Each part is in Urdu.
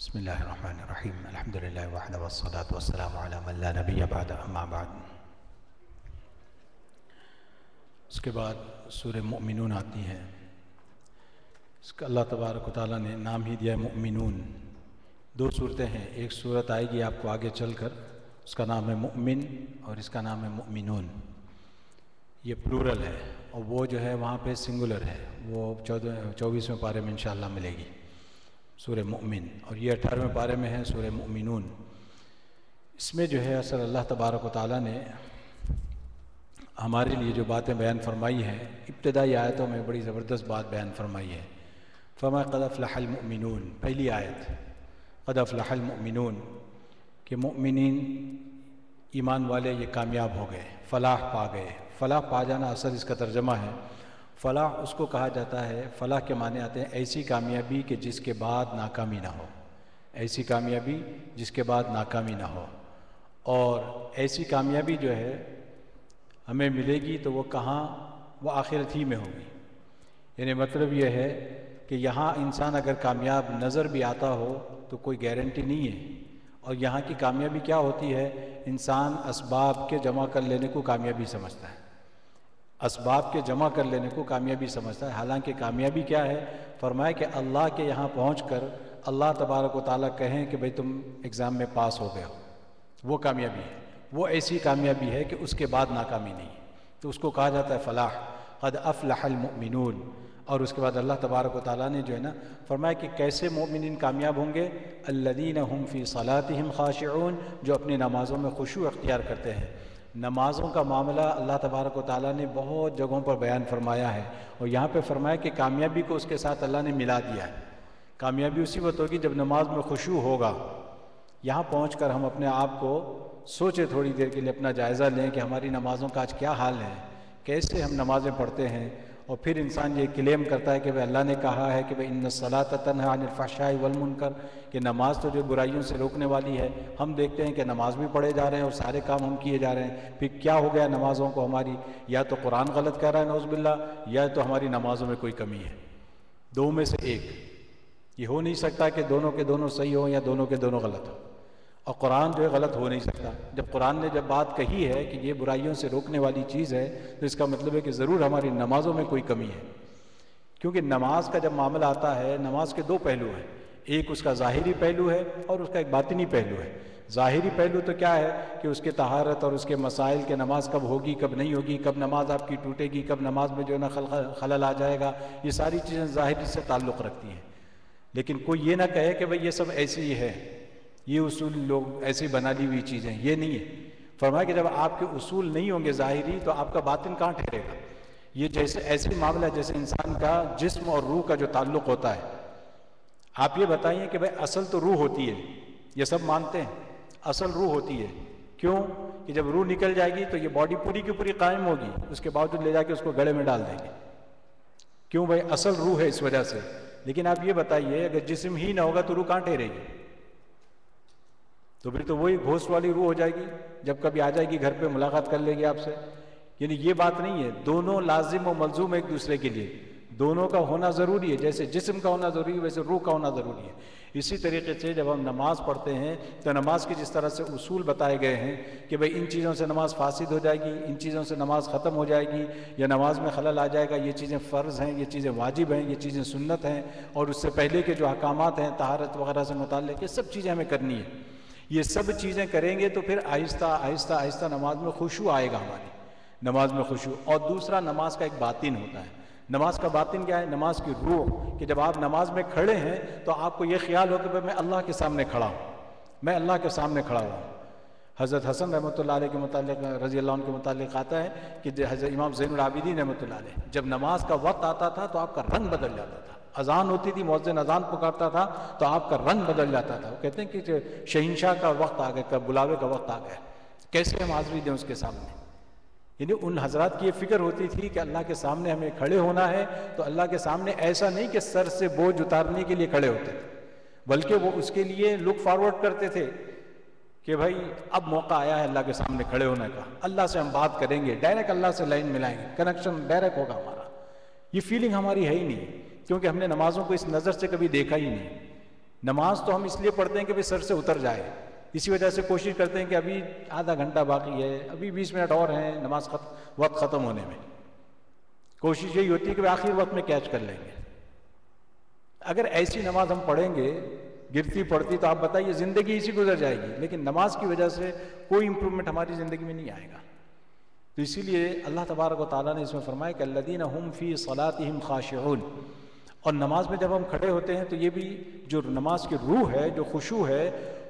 بسم اللہ الرحمن الرحیم الحمدللہ وحدہ والصلاة والسلام علی من لا نبی بعد اما بعد۔ اس کے بعد سورہ مؤمنون آتی ہے۔ اس کا اللہ تبارک و تعالیٰ نے نام ہی دیا ہے مؤمنون۔ دو صورتیں ہیں، ایک صورت آئے گی آپ کو آگے چل کر، اس کا نام ہے مؤمن اور اس کا نام ہے مؤمنون۔ یہ پلورل ہے اور وہ جو ہے وہاں پہ سنگولر ہے، وہ 24ویں پارے میں انشاءاللہ ملے گی سورہ مؤمن، اور یہ 18ویں پارے میں ہے سورہ مؤمنون۔ اس میں جو ہے اصل اللہ تبارک و تعالیٰ نے ہمارے لیے جو باتیں بیان فرمائی ہیں، ابتدائی آیتوں میں بڑی زبردست بات بیان فرمائی ہے۔ فرمایا قد افلح المؤمنون، پہلی آیت قد افلح المؤمنون، کہ مؤمنین ایمان والے یہ کامیاب ہو گئے، فلاح پا گئے۔ فلاح پا جانا اصل اس کا ترجمہ ہے۔ فلاح اس کو کہا جاتا ہے، فلاح کے معنی آتے ہیں ایسی کامیابی کہ جس کے بعد ناکامی نہ ہو، ایسی کامیابی جس کے بعد ناکامی نہ ہو۔ اور ایسی کامیابی جو ہے ہمیں ملے گی تو وہ کہاں؟ وہ آخرت ہی میں ہوگی۔ یعنی مطلب یہ ہے کہ یہاں انسان اگر کامیاب نظر بھی آتا ہو تو کوئی گارنٹی نہیں ہے، اور یہاں کی کامیابی کیا ہوتی ہے؟ انسان اسباب کے جمع کر لینے کو کامیابی سمجھتا ہے، اسباب کے جمع کر لینے کو کامیابی سمجھتا ہے۔ حالانکہ کامیابی کیا ہے؟ فرمایا کہ اللہ کے یہاں پہنچ کر اللہ تبارک و تعالیٰ کہیں کہ بھئی تم ایگزام میں پاس ہو گئے ہو، وہ کامیابی ہے۔ وہ ایسی کامیابی ہے کہ اس کے بعد ناکامی نہیں، تو اس کو کہا جاتا ہے فلاح، قد افلح المؤمنون۔ اور اس کے بعد اللہ تبارک و تعالیٰ نے جو ہے نا فرمایا کہ کیسے مومنین کامیاب ہوں گے؟ الذین هم فی صلاتہم خاشعون، جو اپنی نمازوں میں خشوع اختیار کرتے ہیں۔ نمازوں کا معاملہ اللہ تبارک و تعالیٰ نے بہت جگہوں پر بیان فرمایا ہے، اور یہاں پہ فرمایا کہ کامیابی کو اس کے ساتھ اللہ نے ملا دیا ہے۔ کامیابی اسی وقت ہوگی جب نماز میں خشوع ہوگا۔ یہاں پہنچ کر ہم اپنے آپ کو سوچے تھوڑی دیر کے لیے، اپنا جائزہ لیں کہ ہماری نمازوں کا آج کیا حال ہے، کیسے ہم نمازیں پڑھتے ہیں۔ اور پھر انسان یہ کلیم کرتا ہے کہ اللہ نے کہا ہے کہ ان الصلاۃ تنہی عن الفحشاء والمنکر، کہ نماز تو جو برائیوں سے روکنے والی ہے۔ ہم دیکھتے ہیں کہ نماز بھی پڑھے جا رہے ہیں اور سارے کام ہم کیے جا رہے ہیں، پھر کیا ہو گیا نمازوں کو ہماری؟ یا تو قرآن غلط کہہ رہا ہے نعوذ باللہ، یا تو ہماری نمازوں میں کوئی کمی ہے، دو میں سے ایک۔ یہ ہو نہیں سکتا کہ دونوں کے دونوں صحیح ہوں یا دونوں کے دونوں غلط ہوں، اور قرآن جو ہے غلط ہو نہیں سکتا۔ جب قرآن نے جب بات کہی ہے کہ یہ برائیوں سے روکنے والی چیز ہے، تو اس کا مطلب ہے کہ ضرور ہماری نمازوں میں کوئی کمی ہے۔ کیونکہ نماز کا جب معاملہ آتا ہے، نماز کے دو پہلو ہیں، ایک اس کا ظاہری پہلو ہے اور اس کا ایک باطنی پہلو ہے۔ ظاہری پہلو تو کیا ہے کہ اس کے طہارت اور اس کے مسائل، کہ نماز کب ہوگی کب نہیں ہوگی، کب نماز آپ کی ٹوٹے گی، کب نماز میں جو ہے نا خلل آ جائے گا، یہ ساری چیزیں ظاہری سے تعلق رکھتی ہیں۔ لیکن کوئی یہ نہ کہے کہ بھئی یہ سب ایسے ہی ہے، یہ اصول لوگ ایسی بنا لی ہوئی چیزیں، یہ نہیں ہے۔ فرمایا کہ جب آپ کے اصول نہیں ہوں گے ظاہری، تو آپ کا باطن کہاں ٹھہرے گا؟ یہ جیسے ایسے معاملہ جیسے انسان کا جسم اور روح کا جو تعلق ہوتا ہے۔ آپ یہ بتائیے کہ بھئی اصل تو روح ہوتی ہے، یہ سب مانتے ہیں، اصل روح ہوتی ہے۔ کیوں؟ کہ جب روح نکل جائے گی تو یہ باڈی پوری کی پوری قائم ہوگی، اس کے باوجود لے جا کے اس کو گڑے میں ڈال دیں گے۔ کیوں؟ بھئی اصل روح ہے اس وجہ سے۔ لیکن آپ یہ بتائیے اگر جسم ہی نہ ہوگا تو روح کہاں ٹھہرے گی؟ تو پھر تو وہی گھوسٹ والی روح ہو جائے گی، جب کبھی آ جائے گی گھر پہ ملاقات کر لے گی آپ سے۔ یعنی یہ بات نہیں ہے، دونوں لازم و ملزوم ایک دوسرے کے لیے، دونوں کا ہونا ضروری ہے۔ جیسے جسم کا ہونا ضروری ہے ویسے روح کا ہونا ضروری ہے۔ اسی طریقے سے جب ہم نماز پڑھتے ہیں تو نماز کے جس طرح سے اصول بتائے گئے ہیں کہ بھئی ان چیزوں سے نماز فاسد ہو جائے گی، ان چیزوں سے نماز ختم ہو جائے گی، یا نماز میں خلل آ جائے گا، یہ چیزیں فرض ہیں، یہ چیزیں واجب ہیں، یہ چیزیں سنت ہیں، اور اس سے پہلے کے جو احکامات ہیں طہارت وغیرہ سے متعلق، یہ سب چیزیں ہمیں کرنی ہیں۔ یہ سب چیزیں کریں گے تو پھر آہستہ آہستہ آہستہ نماز میں خشوع آئے گا، ہماری نماز میں خشوع۔ اور دوسرا نماز کا ایک باطن ہوتا ہے۔ نماز کا باطن کیا ہے؟ نماز کی روح، کہ جب آپ نماز میں کھڑے ہیں تو آپ کو یہ خیال ہو کہ میں اللہ کے سامنے کھڑا ہوں، میں اللہ کے سامنے کھڑا ہوں۔ حضرت حسن رحمۃ اللہ علیہ کے متعلق، رضی اللہ عنہ کے متعلق آتا ہے کہ حضرت امام زین العابدین رحمۃ اللہ علیہ جب نماز کا وقت آتا تھا تو آپ کا رنگ بدل جاتا تھا۔ اذان ہوتی تھی، مؤذن اذان پکارتا تھا تو آپ کا رنگ بدل جاتا تھا۔ وہ کہتے ہیں کہ شہنشاہ کا وقت آ گیا، بلاوے کا وقت آ گیا، کیسے ہم حاضری دیں اس کے سامنے۔ یعنی ان حضرات کی یہ فکر ہوتی تھی کہ اللہ کے سامنے ہمیں کھڑے ہونا ہے تو اللہ کے سامنے ایسا نہیں کہ سر سے بوجھ اتارنے کے لیے کھڑے ہوتے تھے، بلکہ وہ اس کے لیے لک فارورڈ کرتے تھے کہ بھائی اب موقع آیا ہے اللہ کے سامنے کھڑے ہونے کا، اللہ سے ہم بات کریں گے، ڈائریکٹ اللہ سے لائن ملائیں گے، کنیکشن ڈائریکٹ ہوگا ہمارا۔ یہ فیلنگ ہماری ہے ہی نہیں، کیونکہ ہم نے نمازوں کو اس نظر سے کبھی دیکھا ہی نہیں۔ نماز تو ہم اس لیے پڑھتے ہیں کہ سر سے اتر جائے، اسی وجہ سے کوشش کرتے ہیں کہ ابھی آدھا گھنٹہ باقی ہے، ابھی 20 منٹ اور ہیں نماز وقت ختم ہونے میں، کوشش یہی ہوتی ہے کہ آخر وقت میں کیچ کر لیں گے۔ اگر ایسی نماز ہم پڑھیں گے گرتی پڑتی تو آپ بتائیے زندگی اسی گزر جائے گی، لیکن نماز کی وجہ سے کوئی امپرومنٹ ہماری زندگی میں نہیں آئے گا۔ تو اسی لیے اللہ تبارک و تعالیٰ نے اس میں فرمایا کہ الذین هم فی صلاتہم خاشعون، اور نماز میں جب ہم کھڑے ہوتے ہیں تو یہ بھی جو نماز کی روح ہے، جو خشوع ہے،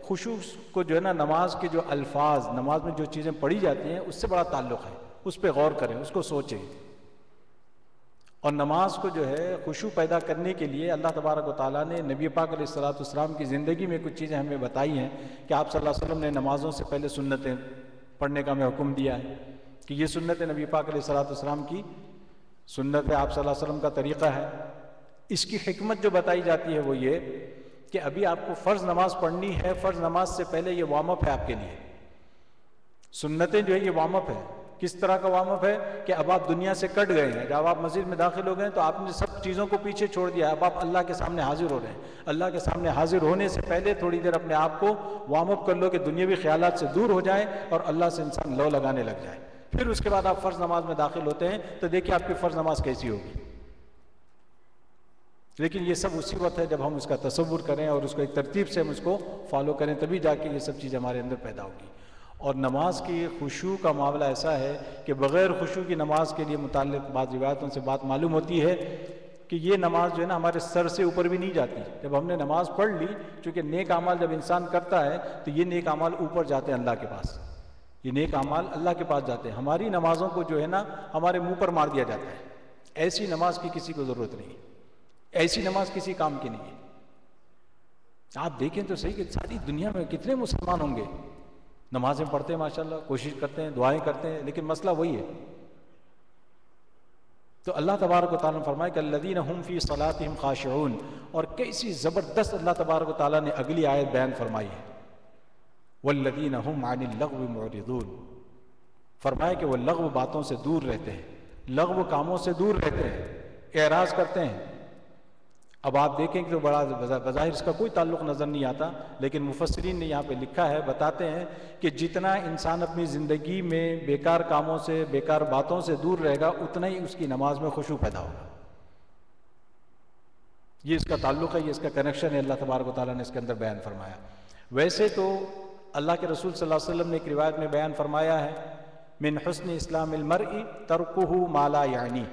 خشوع کو جو ہے نا نماز کے جو الفاظ، نماز میں جو چیزیں پڑھی جاتی ہیں اس سے بڑا تعلق ہے، اس پہ غور کریں، اس کو سوچیں۔ اور نماز کو جو ہے خشوع پیدا کرنے کے لیے اللہ تبارک و تعالیٰ نے نبی پاک علیہ الصلوۃ والسلام کی زندگی میں کچھ چیزیں ہمیں بتائی ہیں کہ آپ صلی اللہ علیہ وسلم نے نمازوں سے پہلے سنتیں پڑھنے کا ہمیں حکم دیا ہے کہ یہ سنت نبی پاک علیہ الصلوۃ والسلام کی سنت ہے، آپ صلی اللہ علیہ وسلم کا طریقہ ہے۔ اس کی حکمت جو بتائی جاتی ہے وہ یہ کہ ابھی آپ کو فرض نماز پڑھنی ہے، فرض نماز سے پہلے یہ وارم اپ ہے آپ کے لیے۔ سنتیں جو ہے یہ وارم اپ ہے۔ کس طرح کا وارم اپ ہے کہ اب آپ دنیا سے کٹ گئے ہیں، جب آپ مسجد میں داخل ہو گئے تو آپ نے سب چیزوں کو پیچھے چھوڑ دیا، اب آپ اللہ کے سامنے حاضر ہو رہے ہیں۔ اللہ کے سامنے حاضر ہونے سے پہلے تھوڑی دیر اپنے آپ کو وارم اپ کر لو کہ دنیاوی خیالات سے دور ہو جائیں اور اللہ سے انسان لو لگانے لگ جائے، پھر اس کے بعد آپ فرض نماز میں داخل ہوتے ہیں تو دیکھیے آپ کی فرض نماز کیسی ہوگی۔ لیکن یہ سب اسی وقت ہے جب ہم اس کا تصور کریں اور اس کو ایک ترتیب سے ہم اس کو فالو کریں، تبھی جا کے یہ سب چیز ہمارے اندر پیدا ہوگی۔ اور نماز کی خشوع کا معاملہ ایسا ہے کہ بغیر خشوع کی نماز کے لیے متعلق بعض روایتوں سے بات معلوم ہوتی ہے کہ یہ نماز جو ہے نا ہمارے سر سے اوپر بھی نہیں جاتی۔ جب ہم نے نماز پڑھ لی، چونکہ نیک اعمال جب انسان کرتا ہے تو یہ نیک اعمال اوپر جاتے ہیں اللہ کے پاس، یہ نیک اعمال اللہ کے پاس جاتے ہیں۔ ہماری نمازوں کو جو ہے نا ہمارے منہ پر مار دیا جاتا ہے۔ ایسی نماز کی کسی کو ضرورت نہیں، ایسی نماز کسی کام کی نہیں ہے۔ آپ دیکھیں تو صحیح کہ ساری دنیا میں کتنے مسلمان ہوں گے نمازیں پڑھتے ہیں، ماشاءاللہ کوشش کرتے ہیں، دعائیں کرتے ہیں، لیکن مسئلہ وہی ہے۔ تو اللہ تبارک و تعالیٰ نے فرمایا کہ الذین هم فی صلاتہم خاشعون، اور کیسی زبردست اللہ تبارک و تعالیٰ نے اگلی آیت بیان فرمائی ہے، والذین هم عن اللغو معرضون، فرمایا کہ وہ لغو باتوں سے دور رہتے ہیں، لغو کاموں سے دور رہتے ہیں، اعراض کرتے ہیں۔ اب آپ دیکھیں کہ تو بڑا بظاہر اس کا کوئی تعلق نظر نہیں آتا، لیکن مفسرین نے یہاں پہ لکھا ہے، بتاتے ہیں کہ جتنا انسان اپنی زندگی میں بیکار کاموں سے، بیکار باتوں سے دور رہے گا، اتنا ہی اس کی نماز میں خشوع پیدا ہوگا۔ یہ اس کا تعلق ہے، یہ اس کا کنیکشن ہے، اللہ تبارک و تعالیٰ نے اس کے اندر بیان فرمایا۔ ویسے تو اللہ کے رسول صلی اللہ علیہ وسلم نے ایک روایت میں بیان فرمایا ہے، من حسن اسلام المرء ترکہ ما لا یعنی،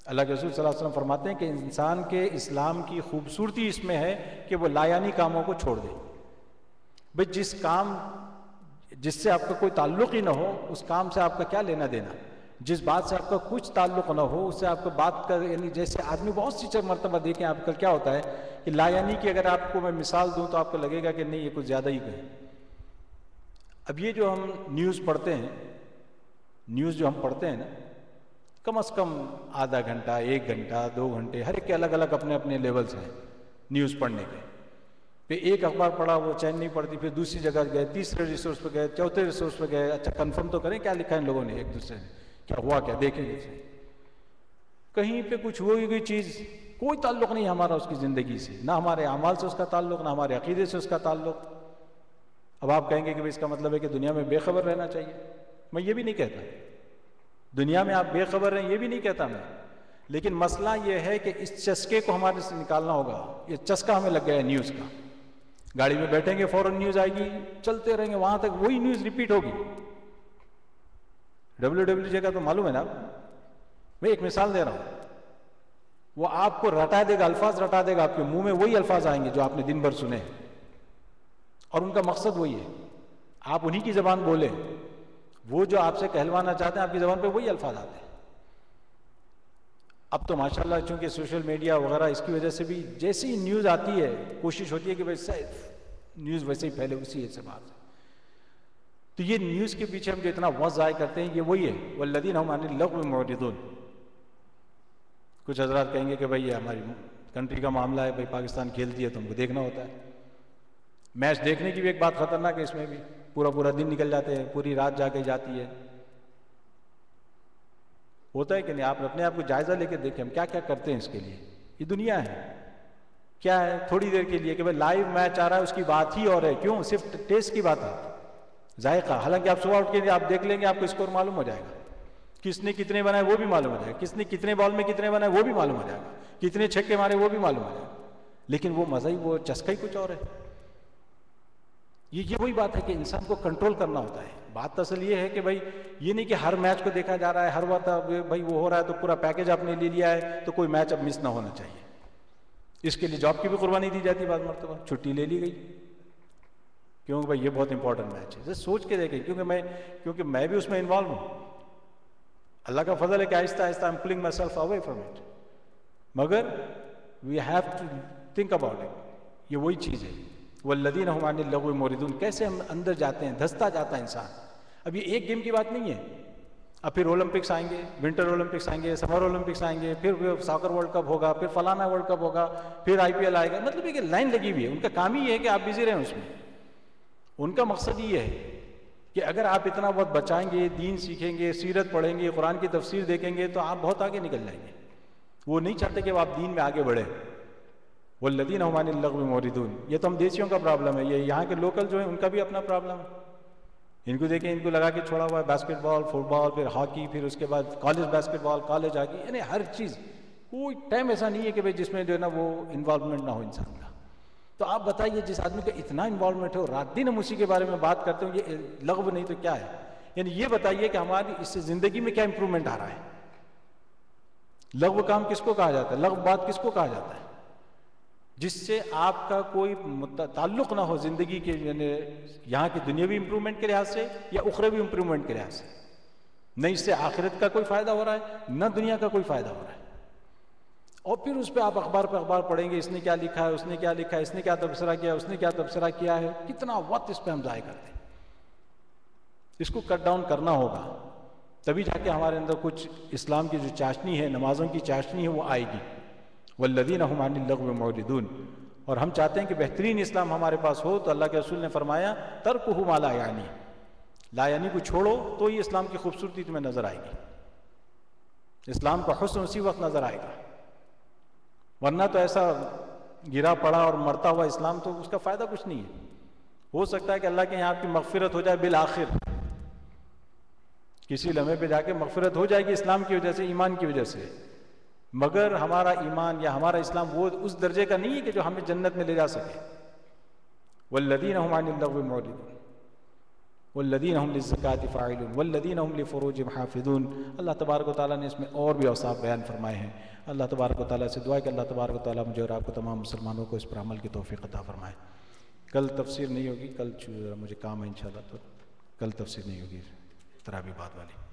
اللہ کے رسول صلی اللہ علیہ وسلم فرماتے ہیں کہ انسان کے اسلام کی خوبصورتی اس میں ہے کہ وہ لایانی کاموں کو چھوڑ دے۔ بھئی جس سے آپ کا کوئی تعلق ہی نہ ہو، اس کام سے آپ کا کیا لینا دینا؟ جس بات سے آپ کا کچھ تعلق نہ ہو، اس سے آپ کا بات کا، یعنی جیسے آدمی بہت سی مرتبہ دیکھیں آپ کا کیا ہوتا ہے کہ لایانی کی اگر آپ کو میں مثال دوں تو آپ کو لگے گا کہ نہیں یہ کچھ زیادہ ہی کہیں۔ اب یہ جو ہم نیوز پڑھتے ہیں، نیوز جو ہم پڑھتے ہیں نا، کم از کم آدھا گھنٹہ، 1 گھنٹہ، 2 گھنٹے، ہر ایک کے الگ الگ اپنے اپنے لیولز ہیں نیوز پڑھنے کے۔ پھر ایک اخبار پڑھا وہ چین نہیں پڑتی، پھر دوسری جگہ گئے، تیسرے ریسورس پہ گئے، چوتھے ریسورس پہ گئے، اچھا کنفرم تو کریں کیا لکھا ہے ان لوگوں نے ایک دوسرے نے، کیا ہوا کیا دیکھیں گے۔ کہیں پہ کچھ ہوئی گئی چیز، کوئی تعلق نہیں ہمارا اس کی زندگی سے، نہ ہمارے اعمال سے اس کا تعلق، نہ ہمارے عقیدے سے اس کا تعلق۔ اب آپ کہیں گے کہ اس کا مطلب ہے کہ دنیا میں بے خبر رہنا چاہیے، میں یہ بھی نہیں کہتا، دنیا میں آپ بے خبر رہیں یہ بھی نہیں کہتا میں، لیکن مسئلہ یہ ہے کہ اس چسکے کو ہمارے سے نکالنا ہوگا۔ یہ چسکا ہمیں لگ گیا ہے نیوز کا، گاڑی میں بیٹھیں گے فوراً نیوز آئے گی، چلتے رہیں گے وہاں تک وہی نیوز ریپیٹ ہوگی۔ WWJ کا تو معلوم ہے نا، میں ایک مثال دے رہا ہوں، وہ آپ کو رٹا دے گا، الفاظ رٹا دے گا، آپ کے منہ میں وہی الفاظ آئیں گے جو آپ نے دن بھر سنے، اور ان کا مقصد وہی ہے آپ انہی کی زبان بولیں، وہ جو آپ سے کہلوانا چاہتے ہیں آپ کی زبان پہ وہی الفاظ آتے ہیں۔ اب تو ماشاءاللہ چونکہ سوشل میڈیا وغیرہ اس کی وجہ سے بھی جیسی ہی نیوز آتی ہے کوشش ہوتی ہے کہ بھائی نیوز ویسے ہی پھیلے اسی اعتبار سے۔ تو یہ نیوز کے پیچھے ہم جو اتنا وقت ضائع کرتے ہیں یہ وہی ہے، والذین هم عن اللغو معرضون۔ کچھ حضرات کہیں گے کہ بھائی یہ ہماری کنٹری کا معاملہ ہے، بھائی پاکستان کھیلتی ہے تو ہم کو دیکھنا ہوتا ہے۔ میچ دیکھنے کی بھی ایک بات خطرناک ہے، اس میں بھی پورا دن نکل جاتے ہیں، پوری رات جا کے جاتی ہے۔ ہوتا ہے کہ نہیں؟ آپ اپنے آپ کو جائزہ لے کے دیکھیں ہم کیا کیا کرتے ہیں اس کے لیے۔ یہ دنیا ہے، کیا ہے تھوڑی دیر کے لیے کہ بھائی لائیو میچ آ رہا ہے اس کی بات ہی اور ہے، کیوں؟ صرف ٹیسٹ کی بات ہے، ذائقہ. حالانکہ آپ صبح اٹھ کے آپ دیکھ لیں گے آپ کو اسکور معلوم ہو جائے گا، کس نے کتنے بنائے وہ بھی معلوم ہو جائے گا، کس نے کتنے بال میں کتنے بنائے وہ بھی معلوم ہو جائے گا، کتنے چھکے مارے وہ بھی معلوم ہو جائے گا. لیکن وہ مزہ ہی، وہ چسکا ہی کچھ اور ہے. یہ وہی بات ہے کہ انسان کو کنٹرول کرنا ہوتا ہے. بات اصل یہ ہے کہ بھائی یہ نہیں کہ ہر میچ کو دیکھا جا رہا ہے، ہر وقت بھائی وہ ہو رہا ہے تو پورا پیکج آپ نے لے لیا ہے تو کوئی میچ اب مس نہ ہونا چاہیے. اس کے لیے جاب کی بھی قربانی دی جاتی ہے، بعض مرتبہ چھٹی لے لی گئی کیونکہ بھائی یہ بہت امپورٹنٹ میچ ہے. سوچ کے دیکھیں، کیونکہ میں بھی اس میں انوالو ہوں. اللہ کا فضل ہے کہ آہستہ آہستہ I'm pulling myself away from it. مگر we have to think about it. یہ وہی چیز ہے. والذین هم عن اللغو معرضون. کیسے ہم اندر جاتے ہیں، دھستا جاتا ہے انسان. اب یہ ایک گیم کی بات نہیں ہے. اب پھر اولمپکس آئیں گے، ونٹر اولمپکس آئیں گے، سمر اولمپکس آئیں گے، پھر ساکر ورلڈ کپ ہوگا، پھر فلانا ورلڈ کپ ہوگا، پھر IPL آئے گا. مطلب یہ لائن لگی ہوئی ہے. ان کا کام ہی یہ ہے کہ آپ بزی رہیں اس میں. ان کا مقصد یہ ہے کہ اگر آپ اتنا وقت بچائیں گے، دین سیکھیں گے، سیرت پڑھیں گے، قرآن کی تفسیر دیکھیں گے تو آپ بہت آگے نکل جائیں گے. وہ نہیں چاہتے کہ وہ آپ دین میں آگے بڑھیں. والذین هم عن اللغو معرضون. یہ تو ہم دیسیوں کا پرابلم ہے. یہ یہاں کے لوکل جو ہیں ان کا بھی اپنا پرابلم ہے. ان کو دیکھیں، ان کو لگا کے چھوڑا ہوا ہے باسکٹ بال، فٹ بال، پھر ہاکی، پھر اس کے بعد کالج باسکٹ بال، کالج ہاکی، یعنی ہر چیز. کوئی ٹائم ایسا نہیں ہے کہ جس میں جو ہے نا وہ انوالومنٹ نہ ہو انسان کا. تو آپ بتائیے جس آدمی کا اتنا انوالومنٹ ہو، رات دن ہم اسی کے بارے میں بات کرتے ہیں، یہ لغو نہیں تو کیا ہے؟ یعنی یہ بتائیے کہ ہماری اس سے زندگی میں کیا امپرومنٹ آ رہا ہے؟ لغو کام کس کو کہا جاتا ہے؟ لغو بات کس کو کہا جاتا ہے؟ جس سے آپ کا کوئی تعلق نہ ہو زندگی کے، یعنی یہاں کی دنیاوی امپرومنٹ کے لحاظ سے یا اخروی امپرومنٹ کے لحاظ سے. نہ اس سے آخرت کا کوئی فائدہ ہو رہا ہے، نہ دنیا کا کوئی فائدہ ہو رہا ہے. اور پھر اس پہ آپ اخبار پہ اخبار پڑھیں گے، اس نے کیا لکھا ہے، اس نے کیا لکھا ہے، اس نے کیا تبصرہ کیا، اس نے کیا تبصرہ کیا ہے. کتنا وقت اس پہ ہم ضائع کرتے ہیں. اس کو کٹ ڈاؤن کرنا ہوگا، تبھی جا کے ہمارے اندر کچھ اسلام کی جو چاشنی ہے، نمازوں کی چاشنی ہے، وہ آئے گی. والذین هم عن اللغو معرضون. اور ہم چاہتے ہیں کہ بہترین اسلام ہمارے پاس ہو، تو اللہ کے رسول نے فرمایا ترکہ ما لا یعنی. لا یعنی کو چھوڑو تو یہ اسلام کی خوبصورتی تمہیں نظر آئے گی. اسلام کا حسن اسی وقت نظر آئے گا. ورنہ تو ایسا گرا پڑا اور مرتا ہوا اسلام تو اس کا فائدہ کچھ نہیں ہے. ہو سکتا ہے کہ اللہ کے یہاں آپ کی مغفرت ہو جائے بالآخر، کسی لمحے پہ جا کے مغفرت ہو جائے گی اسلام کی وجہ سے، ایمان کی وجہ سے. مگر ہمارا ایمان یا ہمارا اسلام وہ اس درجے کا نہیں ہے کہ جو ہمیں جنت میں لے جا سکے. والذین هم عن اللغو معرضون والذین هم للزکاة فاعلون والذین هم لفروجهم حافظون. اللہ تبارک و تعالیٰ نے اس میں اور بھی اوصاف بیان فرمائے ہیں. اللہ تبارک و تعالیٰ سے دعا ہے کہ اللہ تبارک و تعالیٰ مجھے اور آپ کو تمام مسلمانوں کو اس پر عمل کی توفیق عطا فرمائے. کل تفسیر نہیں ہوگی، کل مجھے کام ہے انشاءاللہ، تو کل تفسیر نہیں ہوگی تراویح بعد والی.